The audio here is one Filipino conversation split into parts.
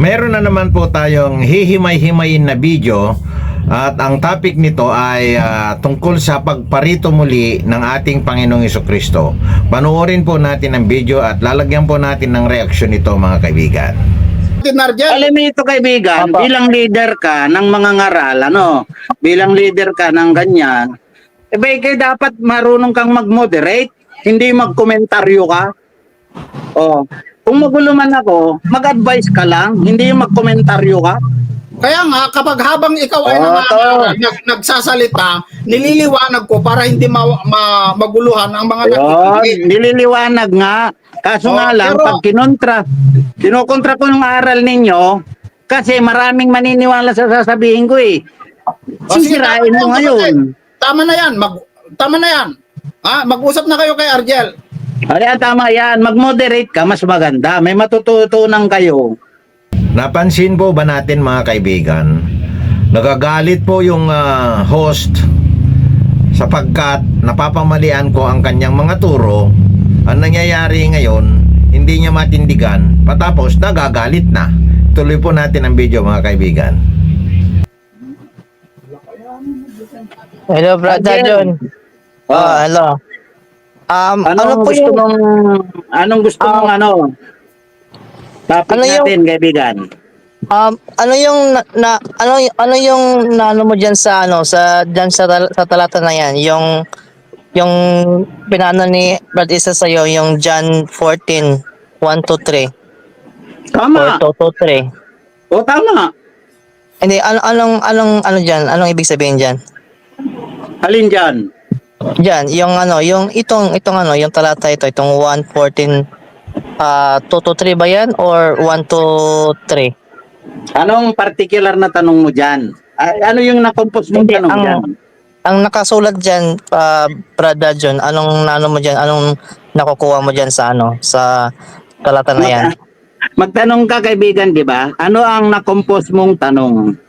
Meron na naman po tayong hihimay-himayin na video at ang topic nito ay tungkol sa pagparito muli ng ating Panginoong Hesukristo. Panoorin po natin ang video at lalagyan po natin ng reaksyon nito, mga kaibigan. Alam mo ito, kaibigan, Apa. bilang leader ka ng mga ngaral, bilang leader ka ng ganyan, kaya dapat marunong kang mag-moderate, hindi mag-komentaryo ka. Kung magulo man ako, mag-advise ka lang, hindi yung mag-komentaryo ka. Kaya nga, kapag habang ikaw ay nagsasalita, nililiwanag ko para hindi maguluhan ang mga nakikinig. Nililiwanag nga. Kaso nga lang, pero- pag kinukontra ko yung aral ninyo, kasi maraming maniniwala sa sasabihin ko eh. Sige, Sisirain mo ngayon. Tama na yan. Tama na yan. Mag-usap na kayo kay Argel. Kaya tama yan, mag-moderate ka, mas maganda. May matututunan kayo. Napansin po ba natin, mga kaibigan, nagagalit po yung host sapagkat napapamalian ko ang kanyang mga turo. Ang nangyayari ngayon, hindi niya matindigan, patapos nagagalit na. Tuloy po natin ang video, mga kaibigan. Hello, Brother John. Hello. Ano po yung Anong gusto mong topic Ano yung- natin, kaibigan? ano yung ano yung naano mo diyan sa diyan sa talata na yan, yung pinano ni Brad Isa sa yung John 14 1 to 3 Tama. or 2 to 3. Tama. Hindi, ano diyan? Anong ibig sabihin diyan? Alin dyan? Diyan, yung itong yung talata itong 1:14 2 to 3 ba yan or 1 to 3? Anong particular na tanong mo dyan? Ano yung nakompose mong Hindi, tanong dyan? ang nakasulat diyan, Brother John, anong naano mo diyan? Anong nakukuha mo diyan sa talata na yan? Magtanong ka, kaibigan, di ba? Ano ang nakompose mong tanong?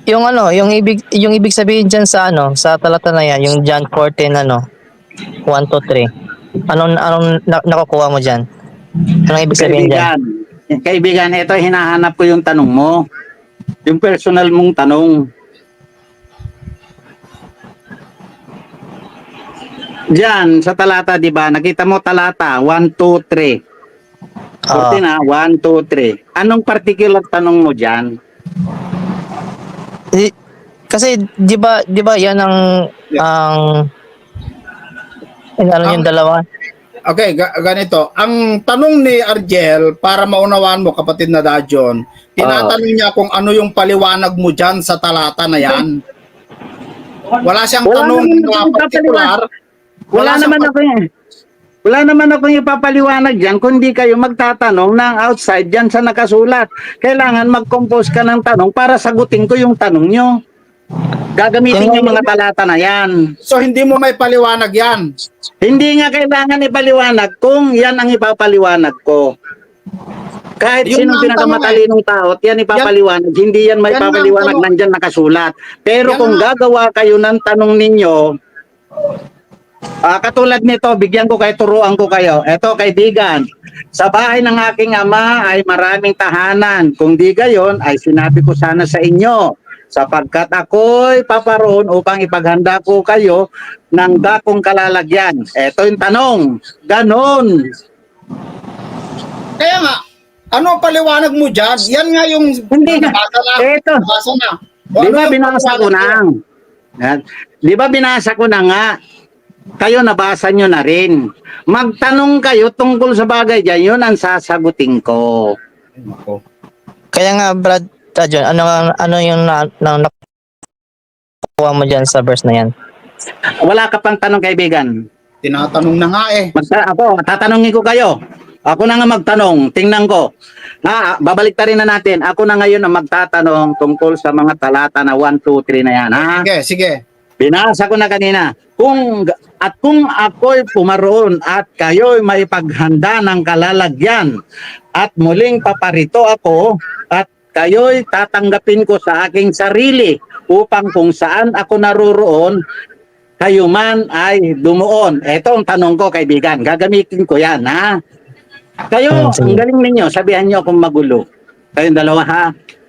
Yung ibig sabihin diyan sa talata na yan, yung John 14 1 to 3. Anong nakukuha mo diyan? Anong ibig sabihin diyan? Kaibigan, ito hinahanap ko yung tanong mo. Yung personal mong tanong. Diyan, sa talata, di ba? Nakita mo talata, 1, 2, 3. 14 1, 2, 3. Anong particular tanong mo diyan? Kasi di ba yan ang yung dalawa? Okay, ganito. Ang tanong ni Argel, para maunawaan mo, kapatid na Dajon, tinatanong niya kung ano yung paliwanag mo dyan sa talata na yan. Wala siyang tanong na partikular. Wala naman ako ipapaliwanag dyan kundi kayo magtatanong ng outside dyan sa nakasulat. Kailangan mag-compose ka ng tanong para sagutin ko yung tanong nyo. Gagamitin yung mga talata na yan. So, hindi mo may paliwanag yan. Hindi nga kailangan ipaliwanag kung yan ang ipapaliwanag ko. Kahit Yun sinong nga ang pinakamatalinong tao, yan ipapaliwanag. Hindi yan may Yan nga ang papaliwanag, tanong. nandyan nakasulat. Pero Yan kung nga. gagawa kayo ng tanong ninyo, katulad nito, bigyan ko kayo, turuan ko kayo. Eto, kaibigan, sa bahay ng aking ama ay maraming tahanan. Kung di gayon, ay sinabi ko sana sa inyo, sapagkat ako'y paparoon upang ipaghanda ko kayo ng dakong kalalagyan. Eto yung tanong. Ganon. Kaya nga, ano ang paliwanag mo dyan? Yan nga yung Hindi nga. nabasa na. Eto. Nabasa na. O, Di ano ba yung binasa ko paliwanag mo? na? Di ba binasa ko na nga? Kayo nabasa nyo na rin. Magtanong kayo tungkol sa bagay dyan, yun ang sasagutin ko. Kaya nga, Brad John, ano yung nakukuha mo diyan sa verse na yan? Wala ka pang tanong, kaibigan. Tinatanong na nga eh. Tatanungin ko kayo. Ako na nga magtanong, tingnan ko. Babalik ta rin na natin. Ako na ngayon ang magtatanong tungkol sa mga talata na 1, 2, 3 na yan. Sige. Binasa ko na kanina. Kung ako'y pumaroon at kayo'y maipaghanda ng kalalagyan at muling paparito ako at kayo'y tatanggapin ko sa aking sarili upang kung saan ako naroroon, kayo man ay dumuon. Ito ang tanong ko, kaibigan. Gagamitin ko yan, ha? Kayo, sige. ang galing ninyo, sabihan nyo kung magulo. Kayong dalawa ha.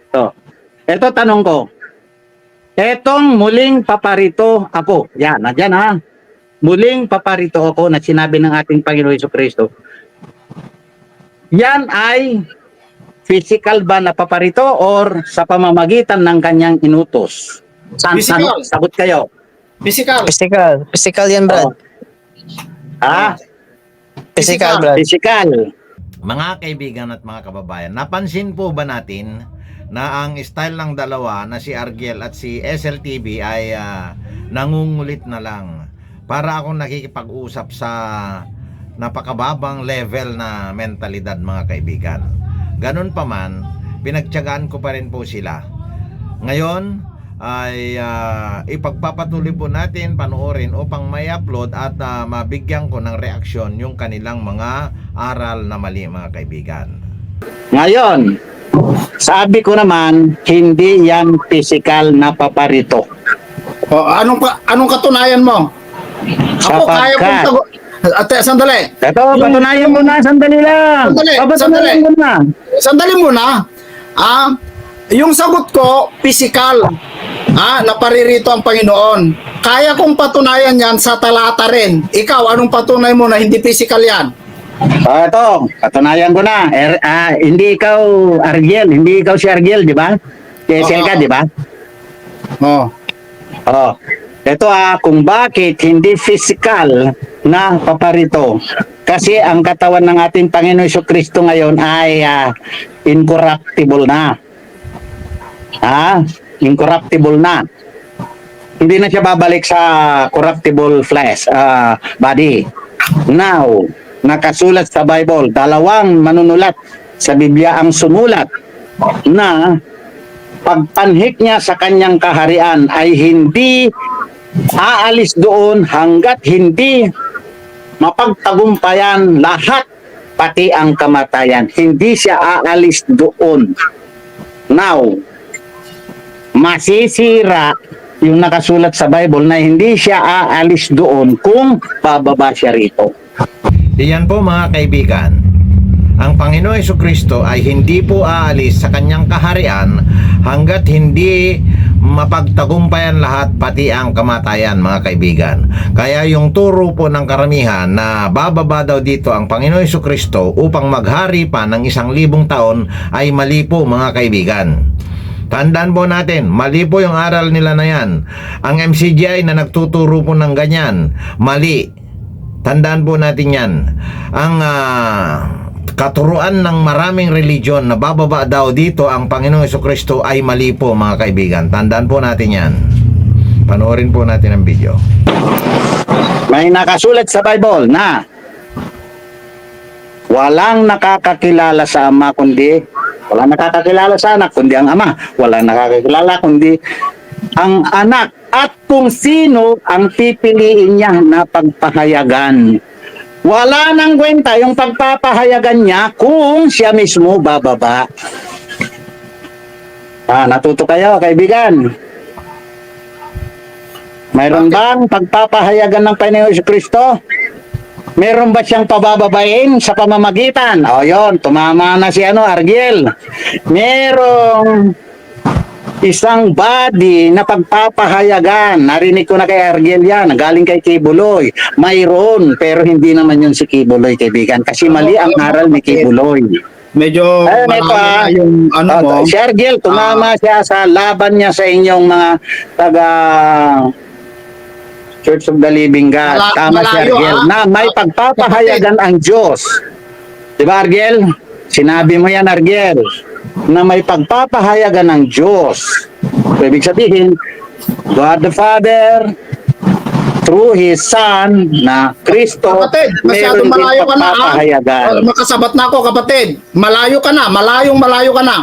So, eto tanong ko. Etong muling paparito ako. Yan, nandyan ha. Muling paparito ako na sinabi ng ating Panginoon Jesucristo. Yan ay physical ba na paparito or sa pamamagitan ng kanyang inutos? Physical. Sagot kayo. Physical. Physical yan, Brad. Ha? Physical, Brad. Physical. Mga kaibigan at mga kababayan, napansin po ba natin na ang style ng dalawa na si Argel at si SLTV ay nangungulit na lang? Para akong nakikipag-usap sa napakababang level na mentalidad, mga kaibigan. Ganun pa man, pinagtiyagaan ko pa rin po sila. Ngayon ay ipagpapatuloy po natin panoorin upang may upload at mabigyan ko ng reaksyon yung kanilang mga aral na mali, mga kaibigan. Ngayon, sabi ko naman, hindi yan physical na paparito. O, anong katunayan mo? Ako kaya kong Sapagkat, Ate, sandali. ito, patunayan mo na, sandali lang. Sandali, Papatunayan mo na. Sandali muna. Yung sagot ko, physical. Naparirito ang Panginoon. Kaya kong patunayan yan sa talata rin. Ikaw, anong patunay mo na hindi physical yan? Ito, patunayan ko na. Hindi ikaw Argel, hindi ikaw si Argel, di ba? Si SL ka, di ba? Oh. Oh. Ito kung bakit hindi physical na paparito. Kasi ang katawan ng ating Panginoon Jesucristo ngayon ay incorruptible na. Incorruptible na. Hindi na siya babalik sa corruptible flesh, body. Now, nakasulat sa Bible, dalawang manunulat sa Biblia ang sumulat na pagpanhik niya sa kanyang kaharian ay hindi aalis doon hanggat hindi mapagtagumpayan lahat, pati ang kamatayan. Hindi siya aalis doon. Now, masisira yung nakasulat sa Bible na hindi siya aalis doon kung bababa siya rito. Iyan po, mga kaibigan. Ang Panginoon Jesucristo ay hindi po aalis sa kanyang kaharian hanggat hindi mapagtagumpayan lahat, pati ang kamatayan, mga kaibigan. Kaya yung turo po ng karamihan na bababa daw dito ang Panginoon Jesucristo upang maghari pa ng 1,000 taon ay mali po, mga kaibigan. Tandaan po natin, mali po yung aral nila na yan. Ang MCGI na nagtuturo po ng ganyan, mali. Tandaan po natin yan. Ang katuruan ng maraming religion na bababa daw dito ang Panginoong Jesucristo ay mali po, mga kaibigan. Tandaan po natin yan. Panoorin po natin ang video. May nakasulat sa Bible na walang nakakakilala sa Ama kundi, walang nakakakilala sa Anak kundi ang Ama. Walang nakakakilala kundi ang Anak. At kung sino ang pipiliin niya na pagpahayagan. Wala nang kwenta yung pagpapahayagan niya kung siya mismo bababa. Natuto kayo, kaibigan? Mayroon bang pagpapahayagan ng Panginoon Jesucristo? Meron ba siyang pabababain sa pamamagitan? Yon, tumama na si Argel. Merong isang body na pagpapahayagan. Narinig ko na kay Argel yan. Galing kay Kibuloy. Mayroon, pero hindi naman yun si Kibuloy, kaibigan. Kasi mali ang aral ni Kibuloy. Medyo malaki na yung mo. Si Argel, tumama siya sa laban niya sa inyong mga taga Church of the Living God. Tama si Argel na may pagpapahayagan ang Diyos. Diba, Argel? Sinabi mo yan, Argel, na may pagpapahayagan ng Diyos. Ibig sabihin, God the Father, through His Son, na Kristo, Kapatid, masyadong meron din malayo ka na. pagpapahayagan. Makasabat na ako, kapatid. Malayo ka na. Malayo ka na.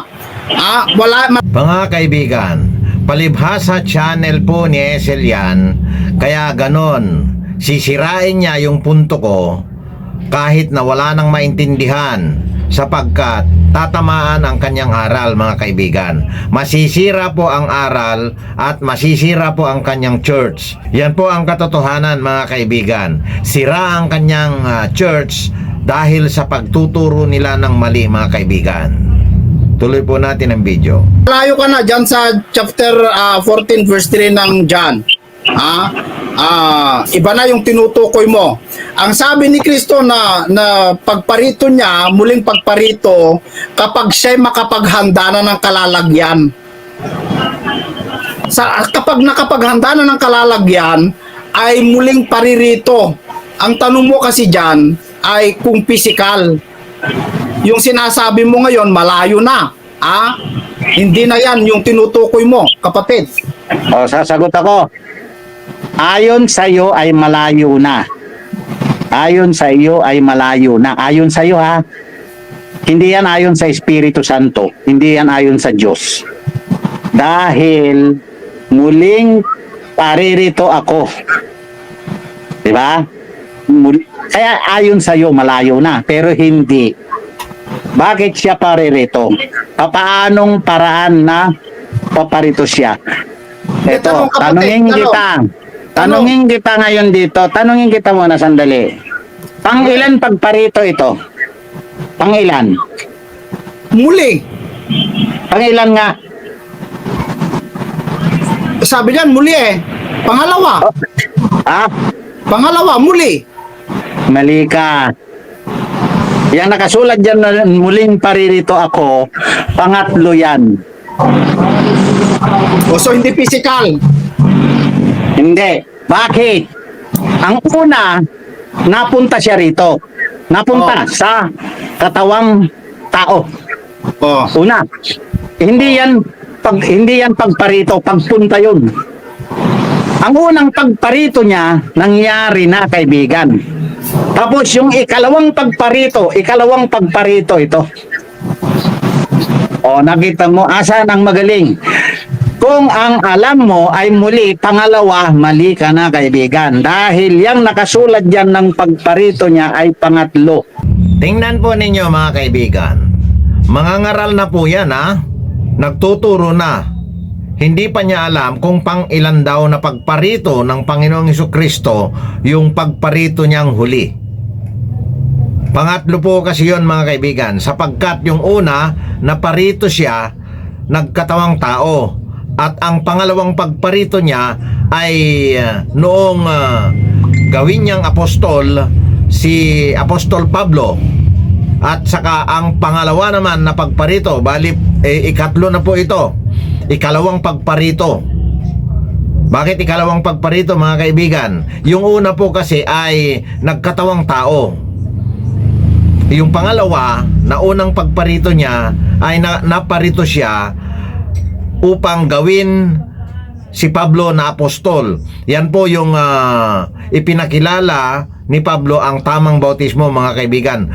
Mga kaibigan, palibhasa channel po ni Esel yan, kaya ganon, sisirain niya yung punto ko kahit na wala nang maintindihan, sapagkat tatamaan ang kanyang aral, mga kaibigan. Masisira po ang aral at masisira po ang kanyang church. Yan po ang katotohanan, mga kaibigan. Sira ang kanyang church dahil sa pagtuturo nila ng mali, mga kaibigan. Tuloy po natin ang video. Malayo ka na dyan sa chapter 14 verse 3 ng John. Iba na yung tinutukoy mo. Ang sabi ni Kristo na pagparito niya, muling pagparito, kapag siya'y makapaghanda na ng kalalagyan. Kapag nakapaghanda na ng kalalagyan, ay muling paririto. Ang tanong mo kasi dyan ay kung physical. Yung sinasabi mo ngayon, malayo na. Hindi na yan yung tinutukoy mo, kapatid. O, sasagot ako. Ayon sa iyo ay malayo na. Ayon sa iyo ay malayo na. Ayon sa iyo, ha. Hindi yan ayon sa Espiritu Santo. Hindi yan ayon sa Diyos. Dahil muling paririto ako. Diba? Kaya ayon sa iyo malayo na. Pero hindi. Bakit siya paririto? Paanong paraan na paparito siya? Ito, tanungin kita. Tanungin kita ngayon dito. Tanungin kita muna sandali. Pang-ilan pagparito ito? Pang-ilan? Muli. Pang-ilan nga? Sabi diyan muli eh. Pangalawa. Pangalawa, muli. Mali ka. Yang nakasulat dyan na muling paririto ako, pangatlo yan. So hindi physical. Hindi. Bakit? Ang una, napunta siya rito. Napunta sa katawang tao. Una. Hindi yan pagparito, pagpunta yun. Ang unang pagparito niya, nangyari na, kaibigan. Tapos yung ikalawang pagparito ito. Nakita mo, asan ang magaling? Kung ang alam mo ay muli, pangalawa, mali ka na, kaibigan. Dahil yung nakasulat dyan ng pagparito niya ay pangatlo. Tingnan po ninyo, mga kaibigan. Mga ngaral na po yan, nagtuturo na. Hindi pa niya alam kung pang ilan daw na pagparito ng Panginoong Hesukristo yung pagparito niyang huli. Pangatlo po kasi yon, mga kaibigan, sapagkat yung una, naparito siya, nagkatawang tao. At ang pangalawang pagparito niya ay noong gawin niyang apostol, si Apostol Pablo. At saka ang pangalawa naman na pagparito, ikatlo na po ito, ikalawang pagparito. Bakit ikalawang pagparito, mga kaibigan? Yung una po kasi ay nagkatawang tao. Yung pangalawa, na unang pagparito niya ay naparito siya upang gawin si Pablo na apostol. Yan po yung ipinakilala ni Pablo ang tamang bautismo, mga kaibigan.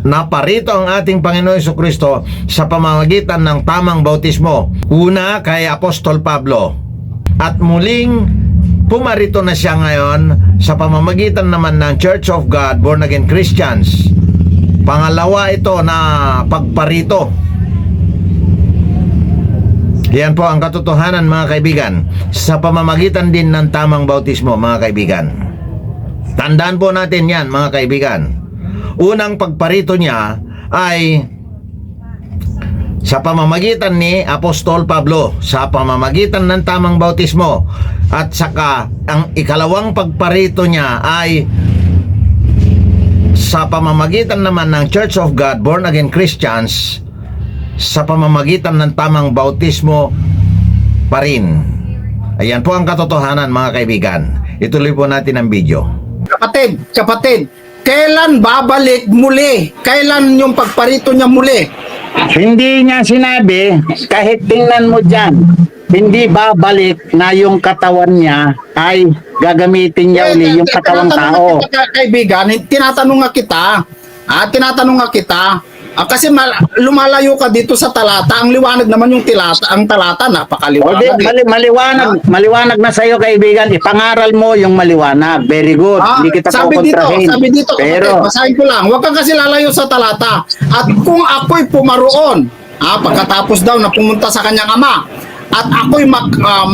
Naparito ang ating Panginoon Hesukristo sa pamamagitan ng tamang bautismo. Una kay Apostol Pablo. At muling pumarito na siya ngayon sa pamamagitan naman ng Church of God, Born Again Christians. Pangalawa ito na pagparito. Yan po ang katotohanan, mga kaibigan, sa pamamagitan din ng tamang bautismo, mga kaibigan. Tandaan po natin yan, mga kaibigan. Unang pagparito niya ay sa pamamagitan ni Apostol Pablo, sa pamamagitan ng tamang bautismo. At saka ang ikalawang pagparito niya ay sa pamamagitan naman ng Church of God, Born Again Christians, sa pamamagitan ng tamang bautismo pa rin. Ayan po ang katotohanan, mga kaibigan. Ituloy po natin ang video. Kapatid, kailan babalik muli? Kailan yung pagparito niya muli? Hindi niya sinabi, kahit tingnan mo dyan, hindi babalik na yung katawan niya ay gagamitin niya uli yung katawang tao. Kaibigan, tinatanong nga kita. Kasi lumalayo ka dito sa talata. Ang liwanag naman yung talata, napakaliwanag. Maliwanag na sa'yo, kaibigan. Ipangaral mo yung maliwanag. Very good. Hindi kita kukontrahin. Sabi dito, pero basahin ko lang. Huwag kang kasi lalayo sa talata. At kung ako'y pumaroon, pagkatapos daw na pumunta sa kanyang ama, at ako'y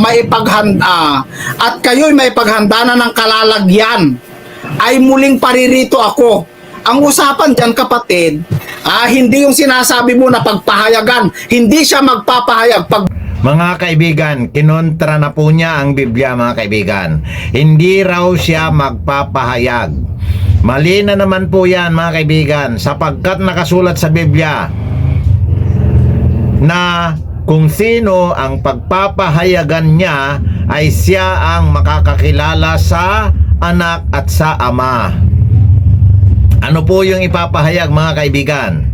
maipaghanda, at kayo'y maipaghanda na ng kalalagyan, ay muling paririto ako. ang usapan dyan kapatid, hindi yung sinasabi mo na pagpahayagan. Hindi siya magpapahayag. Mga kaibigan, kinontra na po niya ang Biblia mga kaibigan. Hindi raw siya magpapahayag. Mali na naman po yan mga kaibigan, sapagkat nakasulat sa Biblia na kung sino ang pagpapahayagan niya ay siya ang makakakilala sa anak at sa ama. Ano po yung ipapahayag mga kaibigan?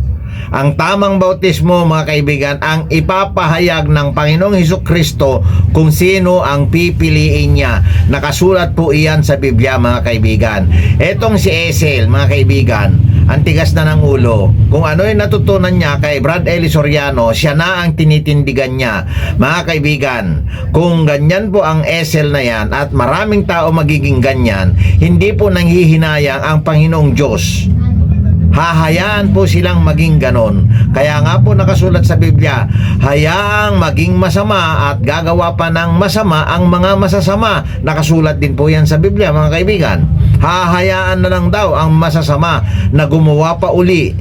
Ang tamang bautismo mga kaibigan, ang ipapahayag ng Panginoong Hesukristo kung sino ang pipiliin niya. Nakasulat po iyan sa Biblia mga kaibigan. Etong si Esel mga kaibigan, ang tigas na ng ulo. Kung ano yung natutunan niya kay Brad Eli Soriano, siya na ang tinitindigan niya. Mga kaibigan, kung ganyan po ang Esel na yan at maraming tao magiging ganyan, hindi po nanghihinayang ang Panginoong Diyos. Hahayaan po silang maging ganon. Kaya nga po nakasulat sa Biblia, hayaang maging masama at gagawa pa ng masama ang mga masasama. Nakasulat din po yan sa Biblia mga kaibigan. Hahayaan na lang daw ang masasama na gumawa pa uli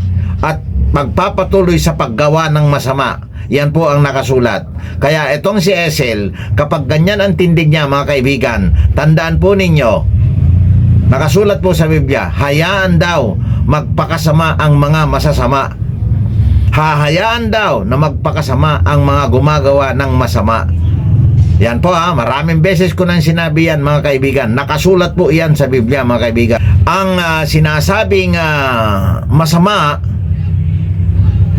at magpapatuloy sa paggawa ng masama. Yan po ang nakasulat. Kaya itong si Esel, kapag ganyan ang tindig niya mga kaibigan, tandaan po ninyo, nakasulat po sa Biblia, hayaan daw magpakasama ang mga masasama. Hahayaan daw na magpakasama ang mga gumagawa ng masama. Yan po maraming beses ko nang sinabi yan mga kaibigan. Nakasulat po yan sa Biblia mga kaibigan. Ang sinasabing masama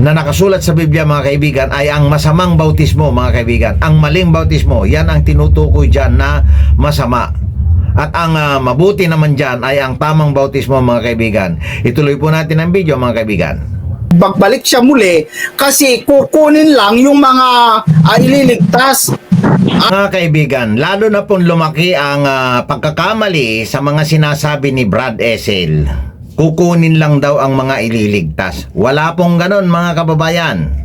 na nakasulat sa Biblia mga kaibigan ay ang masamang bautismo mga kaibigan. Ang maling bautismo, yan ang tinutukoy dyan na masama. At ang mabuti naman dyan ay ang tamang bautismo mga kaibigan. Ituloy po natin ang video mga kaibigan. Bagbalik siya muli kasi kukunin lang yung mga ililigtas. Mga kaibigan, lalo na pong lumaki ang pagkakamali sa mga sinasabi ni Brad Esel. Kukunin lang daw ang mga ililigtas. Wala pong ganon mga kababayan.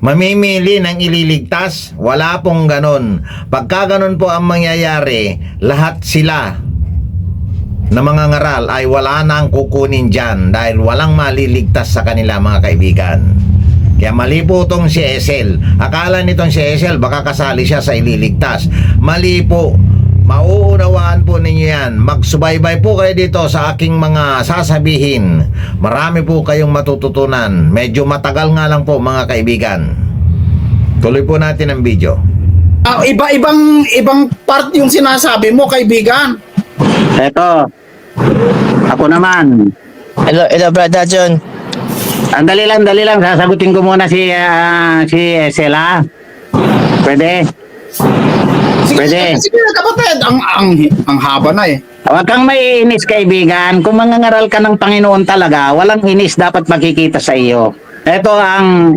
Mamimili ng ililigtas, wala pong ganon. Pagka ganon po ang mangyayari, lahat sila na mga ngaral ay wala nang kukunin dyan dahil walang maliligtas sa kanila mga kaibigan. Kaya mali po itong si Esel. Akala nitong si Esel baka kasali siya sa ililigtas. Mali po. Mauunawaan po ninyo yan. Magsubaybay po kayo dito sa aking mga sasabihin. Marami po kayong matututunan. Medyo matagal nga lang po mga kaibigan. Tuloy po natin ang video. Ibang part yung sinasabi mo kaibigan. Eto, ako naman. Hello, Brother John. Dali lang. Sasagutin ko muna si Sela. Pwede? Pwede. Sige kapatid, ang haba na eh. Huwag kang maiinis kaibigan. Kung mangangaral ka ng Panginoon talaga, walang inis dapat makikita sa iyo. Ito ang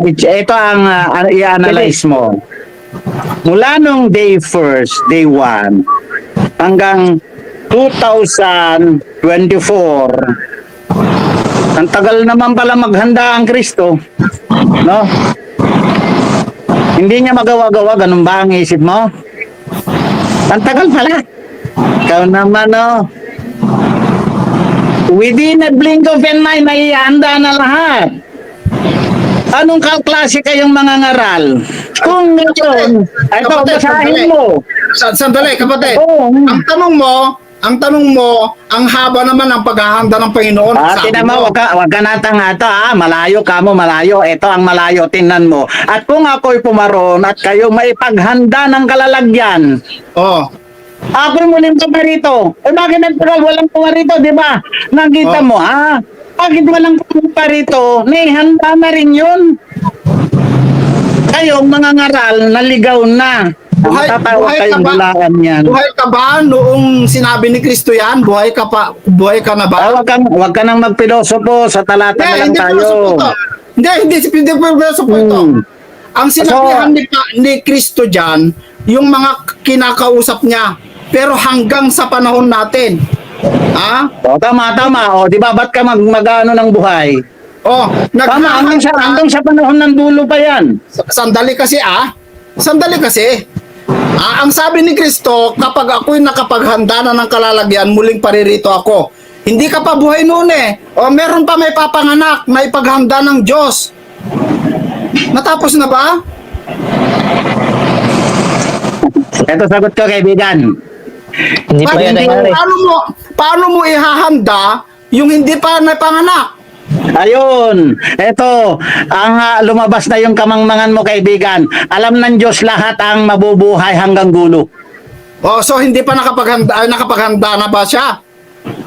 i-analyze mo. Mula nung day 1, day 1, hanggang 2024, ang tagal naman pala maghanda ang Kristo. No? Hindi niya magawa-gawa, ganun ba ang isip mo? Ang tagal pala. Ikaw naman, no? Within a blink of an eye, naihanda na lahat. Anong klase kayong mga ngaral? Kung ngayon, ay ito, basahin mo. Sandali kapatid. Oo. Ang tanong mo, ang haba naman ng paghahanda ng Panginoon. Sabi Tinan mo, wag ka natangata, malayo ka mo, malayo. Ito ang malayo, tingnan mo. At kung ako'y pumaron at kayo maipaghanda ng kalalagyan, ako'y muling pumarito. Bakit nagtagal walang pumarito, di ba? Nakita mo, bakit walang pumarito? Handa na rin yun. Kayong mga ngaral, naligaw na. Buhay ka ba noong sinabi ni Kristo yan? Buhay ka na ba? Wag ka nang magpilosopo, sa talata na lang tayo. Hindi pilosopo ito. Ang sinabihan ni Kristo dyan, yung mga kinakausap niya, pero hanggang sa panahon natin. Tama. Di ba, ba't ka mag-ano ng buhay? Tama, hanggang sa panahon ng dulo pa yan. Sandali kasi. Ang sabi ni Kristo, kapag ako'y nakapaghanda na ng kalalagyan, muling paririto ako. Hindi ka pa buhay noon eh. O meron pa may papanganak na ipaghanda ng Diyos. Natapos na ba? Ito sagot ko, kaibigan. Hindi pa yan nangyari. Paano mo ihahanda yung hindi pa napanganak? Ayun, eto, ang lumabas na yung kamangmangan mo, kaibigan. Alam ng Diyos lahat ang mabubuhay hanggang dulo. O so hindi pa nakapaghanda na ba siya?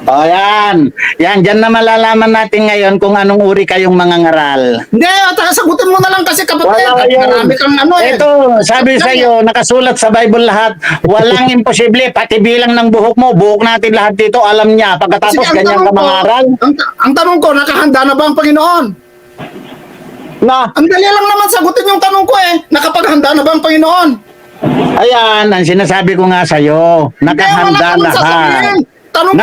O yan, dyan na malalaman natin ngayon kung anong uri kayong mga ngaral. Hindi, sagutin mo na lang kasi kapatid. Wala yun. Marami kang ano eh. Ito, sabi sa iyo, nakasulat sa Bible lahat, walang imposible, pati bilang ng buhok mo, buhok natin lahat dito, alam niya. Pagkatapos Sige, ganyan ka mga aral. Ang tanong ko, nakahanda na ba ang Panginoon? Na, Ang dali lang naman sagutin yung tanong ko eh. Nakapaghanda na ba ang Panginoon? ayan, ang sinasabi ko nga sa iyo, nakahanda Hindi, wala ka naman lahat. sasabihin. Tanong mo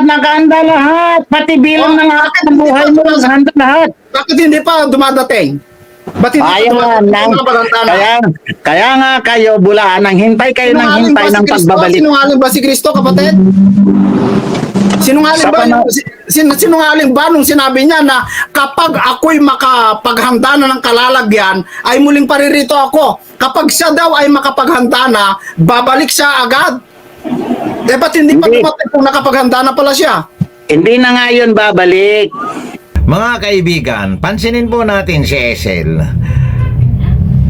Nakahanda lahat, pati bilang ng ng buhay mo, nakahanda lahat. Bakit hindi pa dumadating? Ba't hindi pa Ayan, dumadating? kaya nga kayo, bulaan, nang hintay kayo ng hintay ng pagbabalik. Sinungaling ba si Kristo, kapatid? Sinungaling ba nung sinabi niya na kapag ako'y makapaghanda na ng kalalagyan, ay muling paririto ako. Kapag siya daw ay makapaghanda na, babalik siya agad. Eh, ba't hindi pa Hindi. dumating kung nakapaghanda na pala siya? Hindi na nga yun babalik. Mga kaibigan, pansinin po natin si Esel.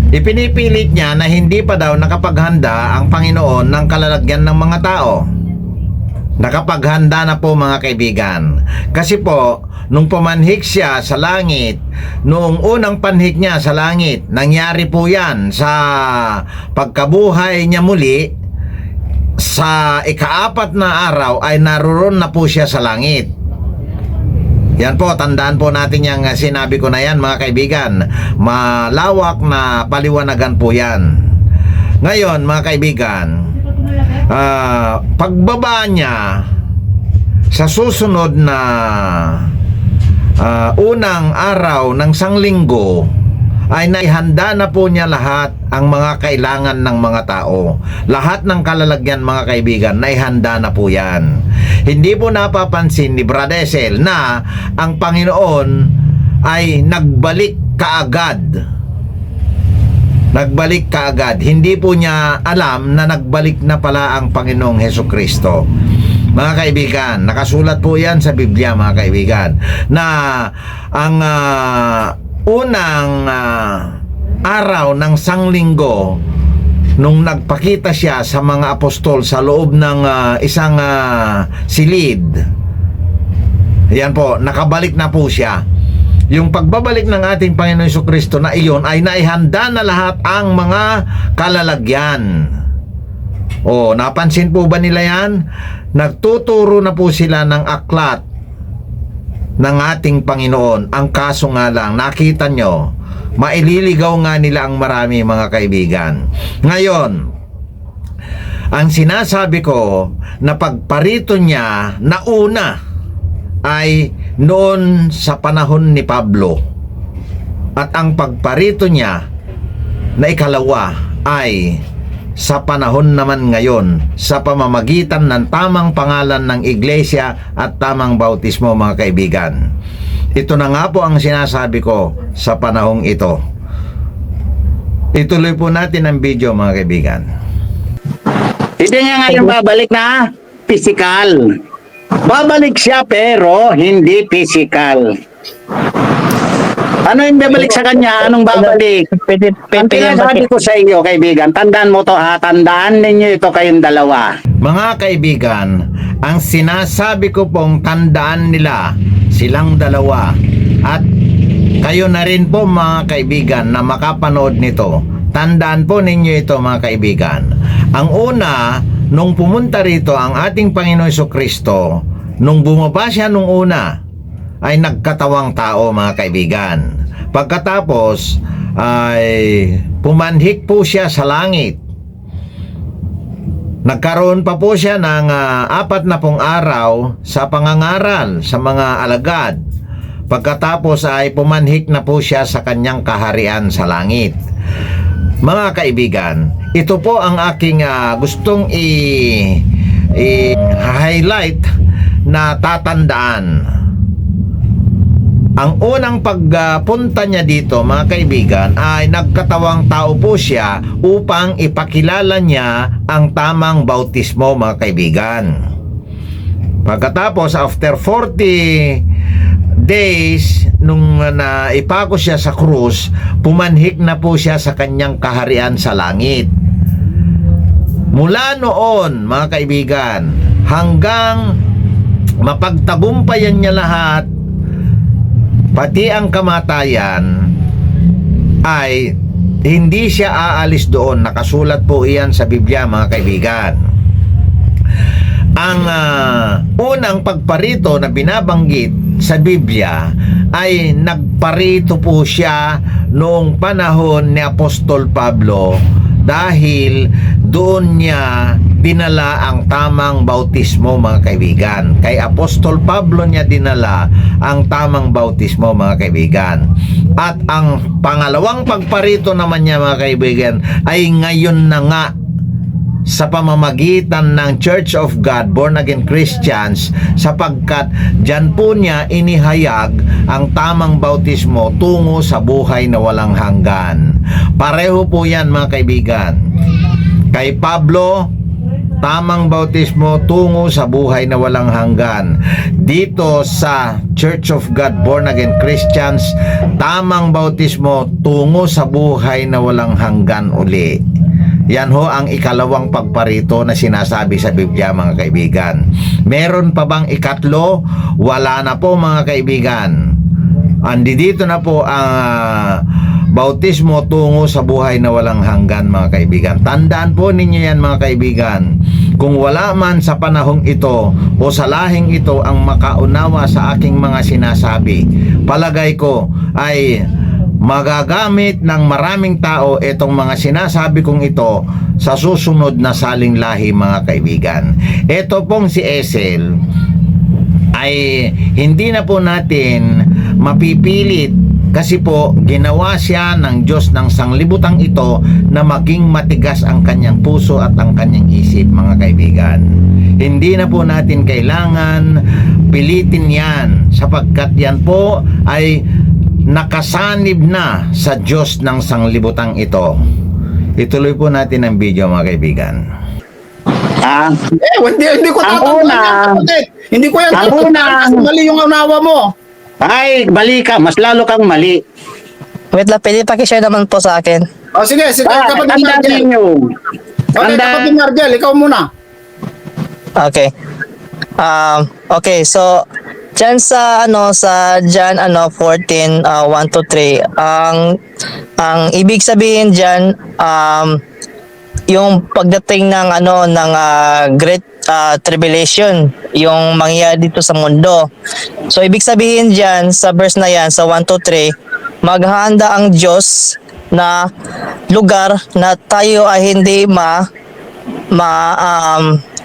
Ipinipilit niya na hindi pa daw nakapaghanda ang Panginoon ng kalalagyan ng mga tao. Nakapaghanda na po mga kaibigan. Kasi po, nung pumanhik siya sa langit, noong unang panhik niya sa langit, nangyari po yan sa pagkabuhay niya muli. Sa ikaapat na araw ay naroon na po siya sa langit. Yan po, tandaan po natin yung sinabi ko na yan mga kaibigan. Malawak na paliwanagan po yan. Ngayon mga kaibigan, pagbaba niya sa susunod na unang araw ng sanglinggo, ay naihanda na po niya lahat ang mga kailangan ng mga tao. Lahat ng kalalagyan mga kaibigan, naihanda na po yan. Hindi po napapansin ni Brother Esel na ang Panginoon ay nagbalik kaagad. Nagbalik kaagad. Hindi po niya alam na nagbalik na pala ang Panginoong Hesukristo. Mga kaibigan, nakasulat po yan sa Biblia mga kaibigan, na ang unang araw ng sanglinggo nung nagpakita siya sa mga apostol sa loob ng isang silid. Yan po, nakabalik na po siya. Yung pagbabalik ng ating Panginoon Jesucristo na iyon ay naihanda na lahat ang mga kalalagyan. O, napansin po ba nila yan? Nagtuturo na po sila ng aklat ng ating Panginoon. Ang kaso nga lang, nakita nyo, maililigaw nga nila ang marami mga kaibigan. Ngayon, ang sinasabi ko na pagparito niya na una ay noon sa panahon ni Pablo, at ang pagparito niya na ikalawa ay sa panahon naman ngayon sa pamamagitan ng tamang pangalan ng iglesia at tamang bautismo mga kaibigan. Ito na nga po ang sinasabi ko sa panahong ito. Ituloy po natin ang video mga kaibigan. Hindi niya ngayon babalik na physical. Babalik siya pero hindi physical. Ano yung babalik sa kanya? Anong babalik? Ang sinasabi ko sa iyo, kaibigan, tandaan mo to ha, tandaan ninyo ito kayong dalawa. Mga kaibigan, ang sinasabi ko pong tandaan nila silang dalawa, at kayo na rin po mga kaibigan na makapanood nito, tandaan po ninyo ito mga kaibigan. Ang una, nung pumunta rito ang ating Panginoon Jesucristo, nung bumaba siya nung una, ay nagkatawang tao mga kaibigan. Pagkatapos ay pumanhik po siya sa langit. Nagkaroon pa po siya ng 40 araw sa pangangaral sa mga alagad. Pagkatapos ay pumanhik na po siya sa kanyang kaharian sa langit. Mga kaibigan, ito po ang aking gustong i-highlight na tatandaan. Ang unang pagpunta niya dito, mga kaibigan, ay nagkatawang tao po siya upang ipakilala niya ang tamang bautismo, mga kaibigan. Pagkatapos, after 40 days, nung naipako siya sa krus, pumanhik na po siya sa kanyang kaharian sa langit. Mula noon, mga kaibigan, hanggang mapagtagumpayan niya lahat, pati ang kamatayan, ay hindi siya aalis doon. Nakasulat po iyan sa Biblia, mga kaibigan. Ang unang pagparito na binabanggit sa Biblia ay nagparito po siya noong panahon ni Apostol Pablo, dahil doon niya dinala ang tamang bautismo, mga kaibigan. Kay Apostol Pablo niya dinala ang tamang bautismo, mga kaibigan. At ang pangalawang pagparito naman niya, mga kaibigan, ay ngayon na nga, sa pamamagitan ng Church of God, Born Again Christians, sapagkat dyan po niya inihayag ang tamang bautismo tungo sa buhay na walang hanggan. Pareho po yan, mga kaibigan. Kay Pablo, tamang bautismo tungo sa buhay na walang hanggan. Dito sa Church of God, Born Again Christians, tamang bautismo tungo sa buhay na walang hanggan uli. Yan ho ang ikalawang pagparito na sinasabi sa Biblia, mga kaibigan. Meron pa bang ikatlo? Wala na po, mga kaibigan. Andi dito na po ang bautismo tungo sa buhay na walang hanggan, mga kaibigan. Tandaan po ninyo yan, mga kaibigan. Kung wala man sa panahong ito o sa lahing ito ang makaunawa sa aking mga sinasabi, palagay ko ay magagamit ng maraming tao itong mga sinasabi kong ito sa susunod na saling lahi, mga kaibigan. Ito pong si Esel ay hindi na po natin mapipilit, kasi po ginawa siya ng Diyos ng sanglibutang ito na maging matigas ang kanyang puso at ang kanyang isip, mga kaibigan. Hindi na po natin kailangan pilitin yan, sapagkat yan po ay nakasanib na sa Diyos ng sanglibutang ito. Ituloy po natin ang video, mga kaibigan. Hindi ko Ang tatanungin una, yan, kapatid. Hindi ko yan ang tatanungin una, kasi mali yung unawa mo. ay, mali ka. Mas lalo kang mali. Wait lang, pwede pakishare naman po sa akin. O sige, kapatid Tandaan Margel. ninyo. Okay, kapatid Margel, ikaw muna. Okay. Okay, so diyan sa sa John 14 1 to 3, ang ibig sabihin diyan, yung pagdating ng great tribulation, yung mangyayari dito sa mundo. So ibig sabihin diyan sa verse na yan, sa 1 to 3, maghahanda ang Diyos na lugar na tayo ay hindi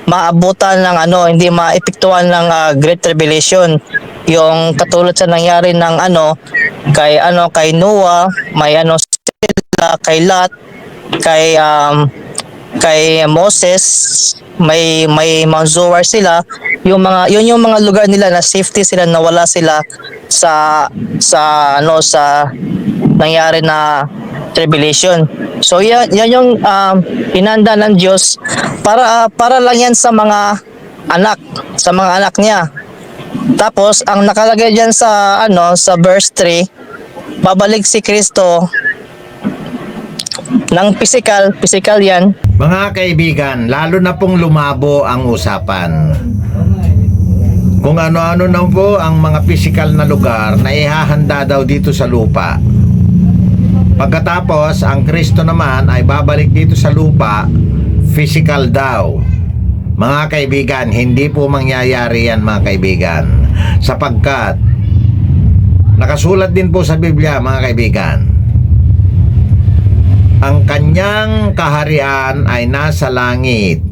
maabutan ng hindi maepektuhan ng Great Tribulation, yung katulad sa nangyari ng kay Noah, may sila kay Lot, kay Moses, may Mount Zoar sila, yung mga lugar nila na safety sila, nawala sila sa nangyari na tribulation. So yan yung inanda ng Diyos para lang yan sa mga anak niya. Tapos ang nakalagay diyan sa sa verse 3, babalik si Kristo ng physical yan. Mga kaibigan, lalo na pong lumabo ang usapan. Kung ano-ano na po ang mga physical na lugar na ihahanda daw dito sa lupa. Pagkatapos, ang Kristo naman ay babalik dito sa lupa, physical daw. Mga kaibigan, hindi po mangyayari yan, mga kaibigan. Sapagkat, nakasulat din po sa Biblia, mga kaibigan, ang kanyang kaharian ay nasa langit,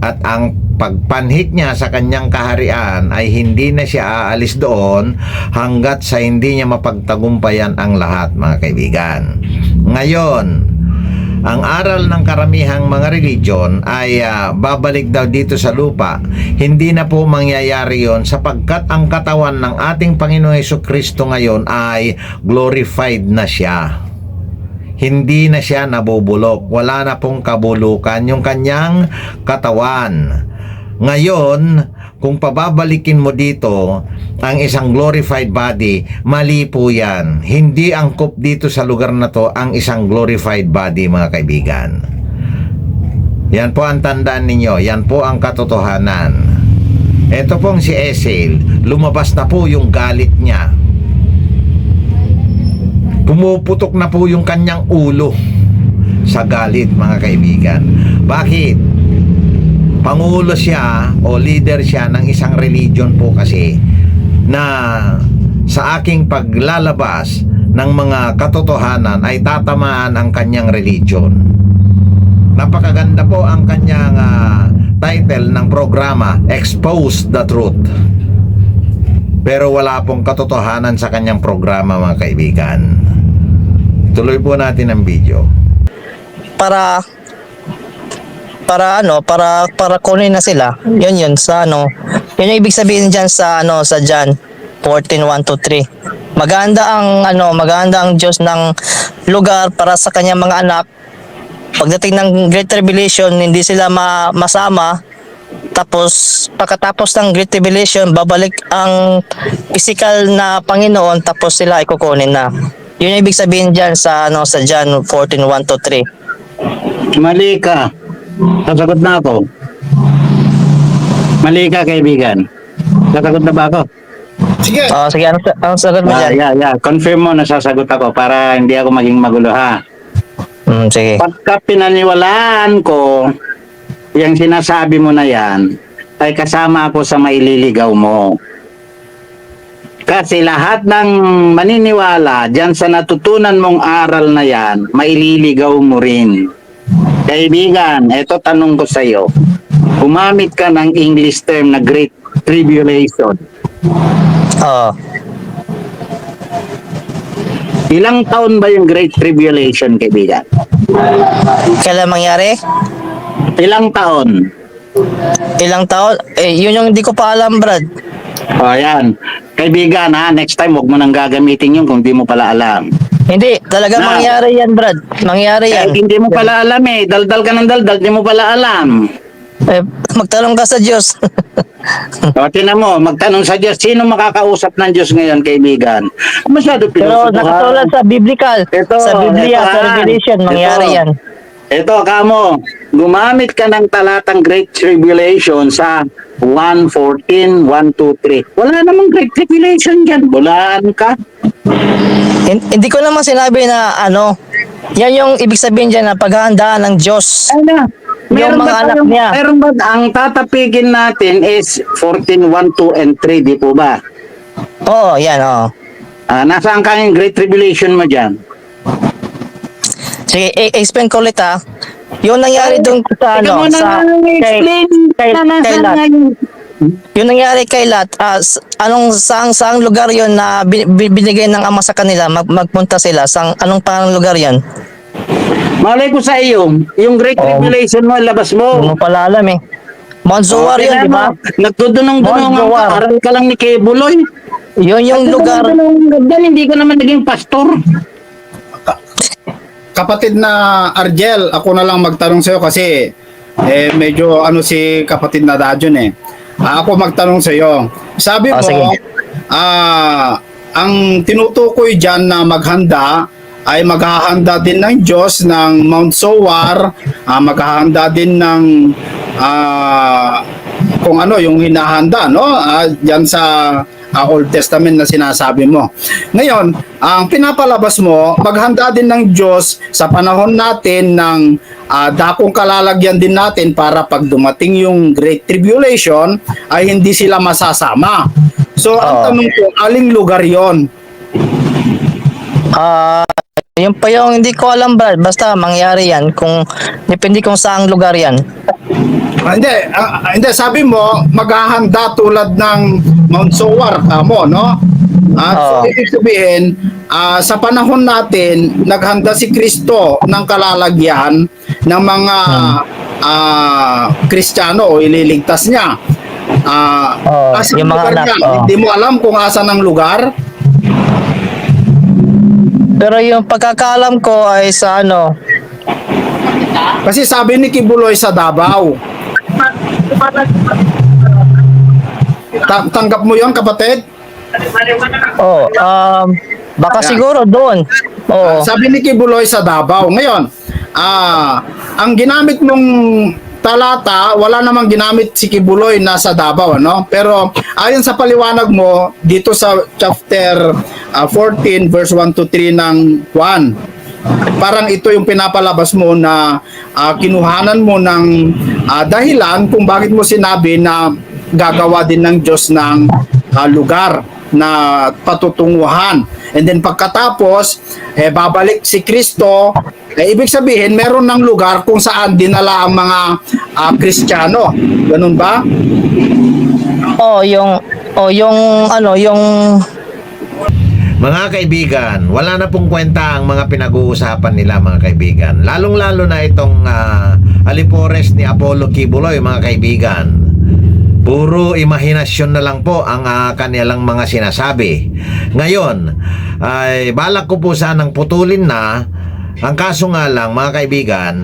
at ang pagpanhik niya sa kanyang kaharian ay hindi na siya aalis doon hanggat sa hindi niya mapagtagumpayan ang lahat, mga kaibigan. Ngayon, ang aral ng karamihang mga religion ay babalik daw dito sa lupa. Hindi na po mangyayari yon sapagkat ang katawan ng ating Panginoong Hesukristo ngayon ay glorified na siya. Hindi na siya nabubulok. Wala na pong kabulukan yung kanyang katawan. Ngayon, kung pababalikin mo dito ang isang glorified body, mali po yan. Hindi angkop dito sa lugar na to ang isang glorified body, mga kaibigan. Yan po ang tandaan ninyo. Yan po ang katotohanan. Ito pong si Ezel, lumabas na po yung galit niya. Pumuputok na po yung kanyang ulo sa galit, mga kaibigan. Bakit? Pangulo siya o leader siya ng isang religion po kasi na sa aking paglalabas ng mga katotohanan ay tatamaan ang kanyang religion. Napakaganda po ang kanyang title ng programa, Expose the Truth. Pero wala pong katotohanan sa kanyang programa, mga kaibigan. Tuloy po natin ang video. Para kunin na sila. Yun sa ano. Yun yung ibig sabihin diyan sa sa John 14:1-3. Maganda ang Diyos ng lugar para sa kanyang mga anak. Pagdating ng Great Tribulation, hindi sila masama. Tapos pagkatapos ng Great Tribulation, babalik ang physical na Panginoon, tapos sila ay kukunin na. Yun yung ibig sabihin diyan sa sa John 14:1-3. Mali ka. Sasagot na ako. Mali ka, kaibigan. Sasagot na ba ako? Sige. Sige, anong sagot mo diyan? Yeah. Confirm mo na sasagot ako para hindi ako maging magulo, ha. Sige. Pagka pinaniwalaan ko yung sinasabi mo na yan, ay kasama ako sa maililigaw mo. Kasi lahat ng maniniwala dyan sa natutunan mong aral na yan, maililigaw mo rin. Kaibigan, eto tanong ko sa iyo. Gumamit ka ng English term na Great Tribulation. Ilang taon ba yung Great Tribulation, kaibigan? Kailan mangyari? Ilang taon? Ilang taon? Yun yung hindi ko pa alam, Brad. O yan. Kaibigan, ha, next time huwag mo nang gagamitin yun kung di mo pala alam. Hindi, talaga mangyari yan, Brad. Mangyari yan. Hindi mo pala alam eh. Daldal ka ng daldal, di mo pala alam. Magtanong ka sa Diyos. O, tinan mo, magtanong sa Diyos. Sino makakausap ng Diyos ngayon, kaibigan? Masyado Pero pilosopohan. nakatulad sa biblical, sa Biblia, sa Revelation, mangyari yan. Ito, kamo, gumamit ka ng talatang Great Tribulation sa 1:14, 1:3. Wala namang Great Tribulation dyan. Bulaan ka. Hindi ko naman sinabi na yan yung ibig sabihin dyan na paghahandaan ng Diyos. Ano? Yung mga anak niya. Meron ba, ang tatapigin natin is 14, 1, 2, and 3, di po ba? Oo, yan, oo. Nasaan ka yung Great Tribulation mo dyan? Sige, explain ko ulit ha. Yung nangyari doon sa Ikaw mo na sa explain kay Lot. nga yung... Yung nangyari kay Lot, saang lugar yon na binigay ng Ama sa kanila, magpunta sila, anong pang lugar yon? Malay ko sa iyo, yung Great Tribulation mo, labas mo. Hindi mo pala alam eh. Mount Zoar yun, di ba? Nagtudunong-dunong Mount Zoar. ka, aral ka lang ni Kebuloy. Yun yung lugar. Hindi ko naman naging pastor. Kapatid na Argel, ako na lang magtanong sa'yo kasi medyo si kapatid na Dajon eh. Ako magtanong sa'yo. Sabi mo, sige. ang tinutukoy dyan na maghanda ay maghahanda din ng Diyos ng Mount Zoar, maghahanda din ng kung ano yung hinahanda, no? Dyan sa Old Testament na sinasabi mo. Ngayon, ang pinapalabas mo, maghanda din ng Diyos sa panahon natin ng dakong kalalagyan din natin para pag dumating yung Great Tribulation ay hindi sila masasama. So, ang tanong ko, aling lugar yon? Yun pa yung hindi ko alam, Brad. Basta mangyari yan. Depende kung saang lugar yan. Hindi, sabi mo, maghahanda tulad ng Mount Zoar mo, no? Oo. So ibig sabihin, sa panahon natin, naghanda si Kristo ng kalalagyan ng mga Kristiyano o ililigtas niya. Oo, Asan yung mga lugar anak, niya? oo. Hindi mo alam kung asan ang lugar? Pero yung pagkakaalam ko ay sa ano, Kasi sabi ni Kibuloy sa Davao. Tanggap mo yon, kapatid? baka Yan. siguro doon. Oo. Sabi ni Kibuloy sa Davao. Ngayon, ang ginamit mong talata, wala namang ginamit si Kibuloy na sa Davao, ano? Pero ayon sa paliwanag mo dito sa chapter 14 verse 1 to 3 ng Juan, parang ito yung pinapalabas mo na kinuhanan mo ng dahilan kung bakit mo sinabi na gagawa din ng Diyos ng lugar na patutunguhan. And then pagkatapos, babalik si Kristo, ibig sabihin meron ng lugar kung saan dinala ang mga Kristiyano. Ganun ba? Yung ano, yung Mga kaibigan, wala na pong kwenta ang mga pinag-uusapan nila, mga kaibigan. Lalong-lalo na itong alipores ni Apollo Kibuloy, mga kaibigan. Puro imahinasyon na lang po ang kanilang mga sinasabi. Ngayon, ay balak ko po sanang putulin na. Ang kaso nga lang, mga kaibigan,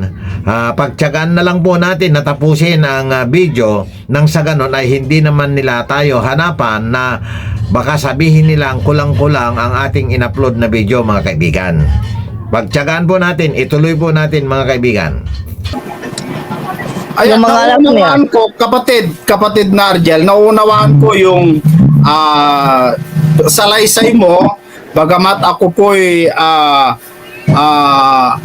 pagtiyagaan na lang po natin na tapusin ang video nang sa ganon ay hindi naman nila tayo hanapan na baka sabihin nilang kulang-kulang ang ating in-upload na video, mga kaibigan. Pagtiyagaan po natin, ituloy po natin, mga kaibigan. Ayan, Yung mga anak naunawaan ko, kapatid na Argel, naunawaan ko yung salaysay mo, bagamat ako po'y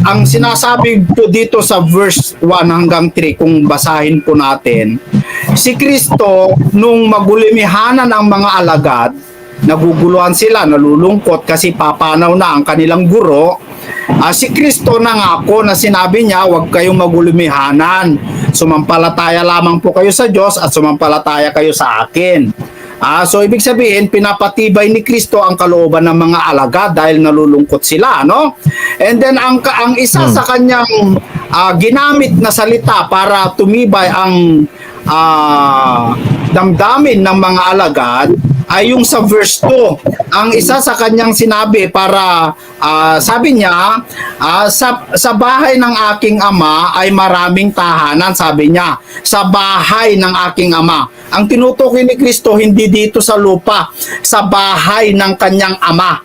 ang sinasabi po dito sa verse 1 hanggang 3, kung basahin po natin, si Kristo, nung magulimihanan ang mga alagad, naguguluhan sila, nalulungkot kasi papanaw na ang kanilang guro, si Kristo nangako na sinabi niya, huwag kayong magulimihanan, sumampalataya lamang po kayo sa Diyos at sumampalataya kayo sa akin. So ibig sabihin, pinapatibay ni Kristo ang kalooban ng mga alagad dahil nalulungkot sila, no? And then ang isa sa kanyang ginamit na salita para tumibay ang damdamin ng mga alagad ay yung sa verse 2. Ang isa sa kanyang sinabi para sabi niya, sa bahay ng aking ama ay maraming tahanan, sabi niya. Sa bahay ng aking ama. Ang tinutukoy ni Kristo hindi dito sa lupa, sa bahay ng kanyang ama.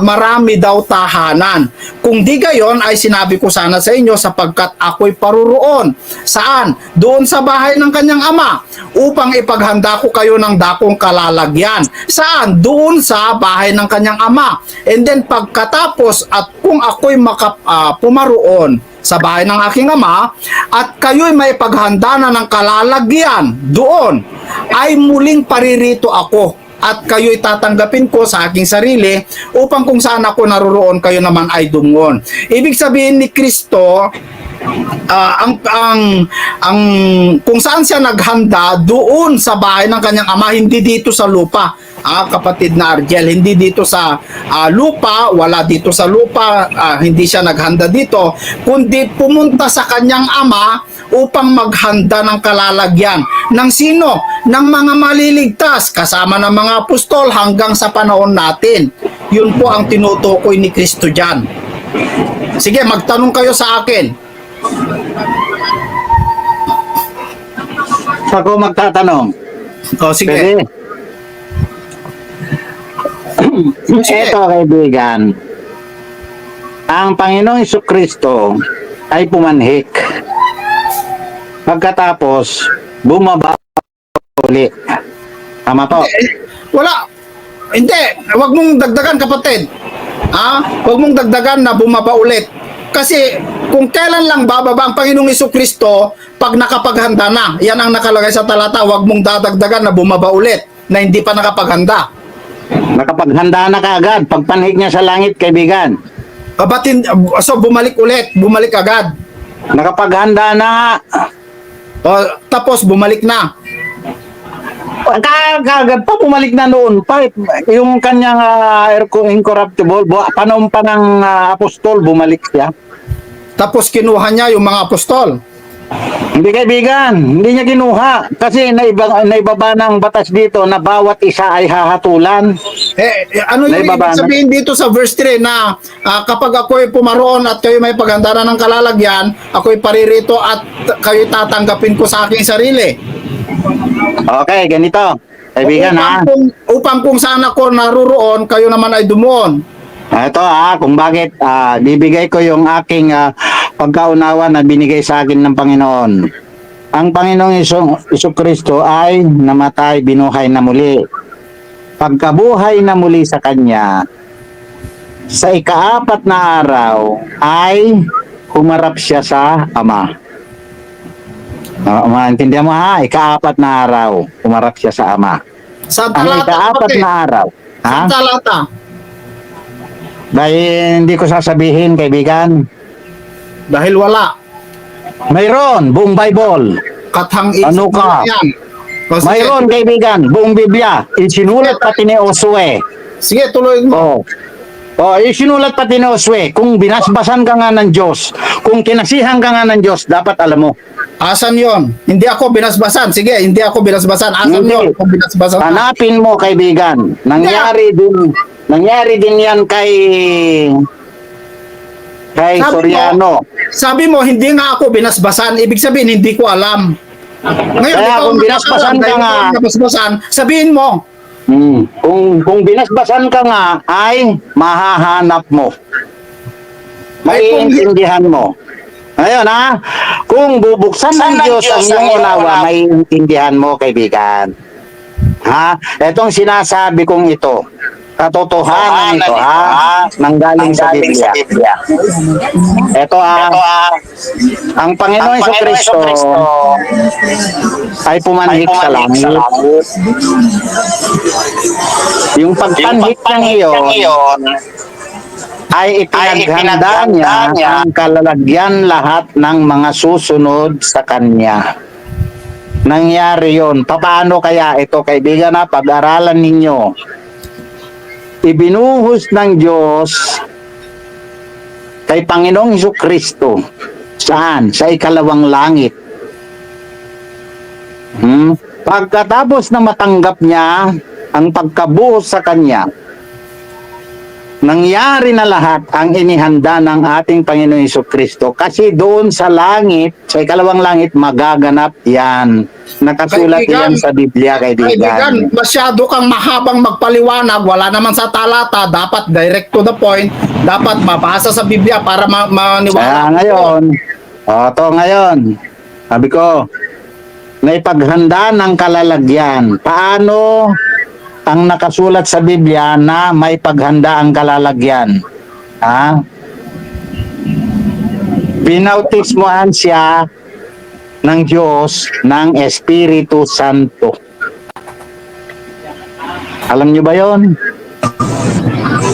Marami daw tahanan. Kung di gayon ay sinabi ko sana sa inyo sapagkat ako'y paruroon. Saan? Doon sa bahay ng kanyang ama upang ipaghanda ko kayo ng dakong kalalagyan. Saan? Doon sa bahay ng kanyang ama. And then pagkatapos at kung ako'y pumaroon sa bahay ng aking ama at kayo'y may paghanda na ng kalalagyan doon, ay muling paririto ako at kayo'y tatanggapin ko sa aking sarili upang kung saan ako naroroon kayo naman ay dungon. Ibig sabihin ni Kristo, ang kung saan siya naghanda doon sa bahay ng kanyang ama, hindi dito sa lupa. Kapatid na Argel, hindi dito sa lupa, wala dito sa lupa, hindi siya naghanda dito, kundi pumunta sa kanyang ama upang maghanda ng kalalagyan. Ng sino? Ng mga maliligtas, kasama ng mga apostol hanggang sa panahon natin. Yun po ang tinutukoy ni Kristo dyan. Sige, magtanong kayo sa akin. Ako magtatanong. Sige. Pwede? Eto, kaibigan. Ang Panginoong Jesucristo ay pumanhik. Pagkatapos, bumaba uli. Tama po. Wala. Hindi. Huwag mong dagdagan, kapatid. Huwag mong dagdagan na bumaba ulit. Kasi kung kailan lang bababa ang Panginoong Jesucristo, pag nakapaghanda na. Yan ang nakalagay sa talata. Huwag mong dadagdagan na bumaba ulit na hindi pa nakapaghanda. Nakapaghanda na kaagad. Pagpanhik niya sa langit, kaibigan. So bumalik ulit. Bumalik agad. Nakapaghanda na. Tapos bumalik na. Kagad pa bumalik na noon pa yung kanyang incorruptible panumpa ng apostol, bumalik siya. Tapos kinuha niya yung mga apostol. Hindi kaibigan, hindi niya kinuha kasi naibaba ng batas dito na bawat isa ay hahatulan. Ano yung Naibaba ibig na. sabihin dito sa verse 3 na kapag ako'y pumaroon at kayo may paghandaran ng kalalagyan, ako'y paririto at kayo tatanggapin ko sa aking sarili. Okay, ganito. Kaibigan ha. Upang kung saan ako naruroon, kayo naman ay dumuon. Ito kung bakit bibigay ko yung aking pagkaunawa na binigay sa akin ng Panginoon. Ang Panginoong Jesucristo ay namatay, binuhay na muli. Pagkabuhay na muli sa Kanya, sa ika-4 na araw ay humarap siya sa Ama. Maintindihan mo ha? Ika-4 na araw, humarap siya sa Ama. Sa Ang talata, ika-4 na araw. Sa Ha? talata. Dahil hindi ko sasabihin, kaibigan. Dahil wala. Mayroon, buong Bible. Kathang isip Ano ka? mo yan. O, sige. Mayroon, kaibigan, buong Biblia. Isinulat pati ni Josue. Sige, tuloy mo. Isinulat pati ni Josue. Kung binasbasan ka nga ng Diyos, kung kinasihan ka nga ng Diyos, dapat alam mo. Asan yon? Hindi ako binasbasan. Sige, hindi ako binasbasan. Asan Hindi. yon? Kung binasbasan ka. Hanapin mo, kaibigan. Nangyari din yan kay Sabi mo, Soriano. Sabi mo, hindi nga ako binasbasan. Ibig sabihin, hindi ko alam. Ngayon, Kaya ikaw kung ang binasbasan nakakalam, ka dahil nga- ikaw ang binasbasan, sabihin mo. Kung binasbasan ka nga, ay mahahanap mo. Maiintindihan mo. Ngayon ha, kung bubuksan ng Diyos ang iyong unawa, maiintindihan mo, kaibigan. Ha? Etong sinasabi kong ito, katotohanan ito ha, nanggaling sa Biblia. Ito ang Panginoon Jesucristo ay pumanhik sa langit. Yung pagpanhik ng iyon ay ipinaghanda niya ang kalalagyan lahat ng mga susunod sa Kanya. Nangyari yon. Paano kaya ito, kaibigan na pag-aralan ninyo? Ibinuhos ng Diyos kay Panginoong Jesucristo. Saan? Sa ikalawang langit. Pagkatapos na matanggap niya ang pagkabuhos sa Kanya, nangyari na lahat ang inihanda ng ating Panginoong Jesucristo kasi doon sa langit, sa ikalawang langit, magaganap yan. Nakasulat Kaibigan, yan sa Biblia, Kaibigan, kaibigan. masyado kang mahabang magpaliwanag. Wala naman sa talata. Dapat direct to the point. Dapat mabasa sa Biblia para Kaya maniwala. ngayon, sabi ko, naipaghanda ng kalalagyan. Paano ang nakasulat sa Biblia na may paghanda ang kalalagyan? Ha? Binautismohan siya ng Diyos ng Espiritu Santo. Alam niyo ba yon?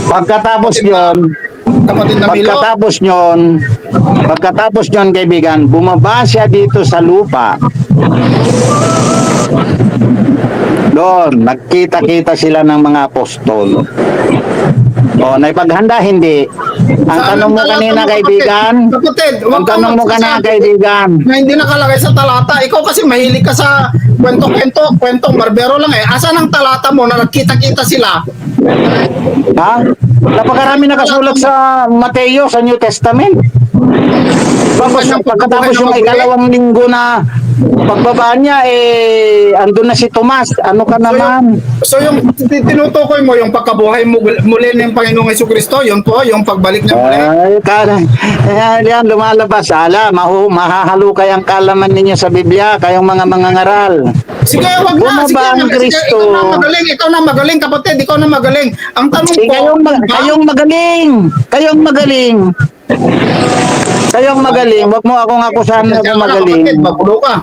Pagkatapos yon, Kapatid na Milo, pagkatapos nyon, kaibigan, bumaba siya dito sa lupa. Doon, nagkita-kita sila ng mga apostol. Naipaghanda, hindi. Ang tanong mo kanina, kaibigan, ang tanong mo kanina, kaibigan, na hindi nakalagay sa talata. Ikaw kasi mahilig ka sa kwentong barbero lang eh. Asan ang talata mo na nagkita-kita sila? ha? Napakarami nakasulat sa Mateo, sa New Testament. Pagkatapos yung ikalawang linggo na pagbaba niya, andun na si Tomas. Ano ka naman? So yung tinutukoy mo, yung pagkabuhay muli ng Panginoong Jesucristo, yun po, yung pagbalik niya muli. Yan, lumalabas. Mahahalukay ang kalaman ninyo sa Biblia, kayong mga mangangaral. Sige, wag na. Bumaba Sige, ang sige, Kristo. ikaw na magaling, kapatid. Ikaw na magaling. Ang tanong ko, Kayong magaling. Kayong magaling. Kayong magaling. Huwag mo akong akusahan na Kaya ako wala, magaling. kapatid, magulo ka.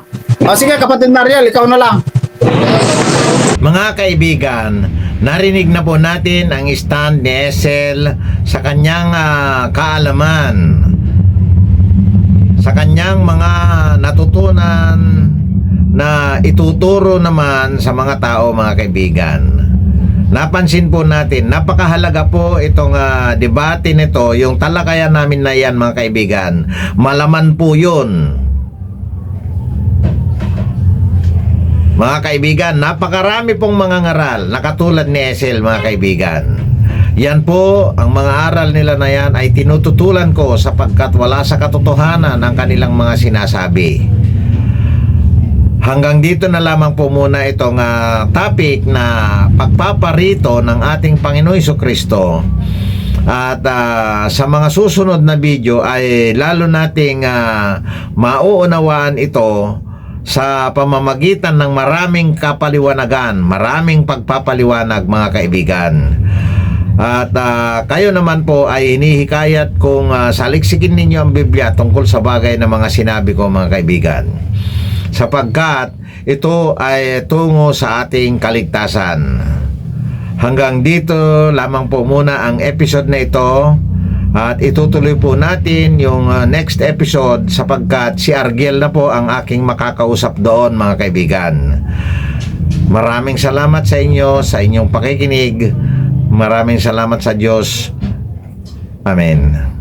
Sige, kapatid Mariel, ikaw na lang. Mga kaibigan, narinig na po natin ang stand ni Esel sa kanyang kaalaman, sa kanyang mga natutunan na ituturo naman sa mga tao, mga kaibigan. Napansin po natin, napakahalaga po itong debate nito, yung talakayan namin na yan, mga kaibigan. Malaman po yun. Mga kaibigan, napakarami pong mga ngaral na katulad ni Esel, mga kaibigan. Yan po, ang mga aral nila na yan ay tinututulan ko sapagkat wala sa katotohanan ang kanilang mga sinasabi. Hanggang dito na lamang po muna itong topic na pagpaparito ng ating Panginoon Jesucristo. At sa mga susunod na video ay lalo nating mauunawaan ito sa pamamagitan ng maraming kapaliwanagan, maraming pagpapaliwanag, mga kaibigan. At kayo naman po ay hinihikayat kung saliksikin ninyo ang Biblia tungkol sa bagay na mga sinabi ko, mga kaibigan, sapagkat ito ay tungo sa ating kaligtasan. Hanggang dito lamang po muna ang episode na ito, at itutuloy po natin yung next episode sapagkat si Argel na po ang aking makakausap doon, mga kaibigan. Maraming salamat sa inyo, sa inyong pakikinig. Maraming salamat sa Diyos. Amen.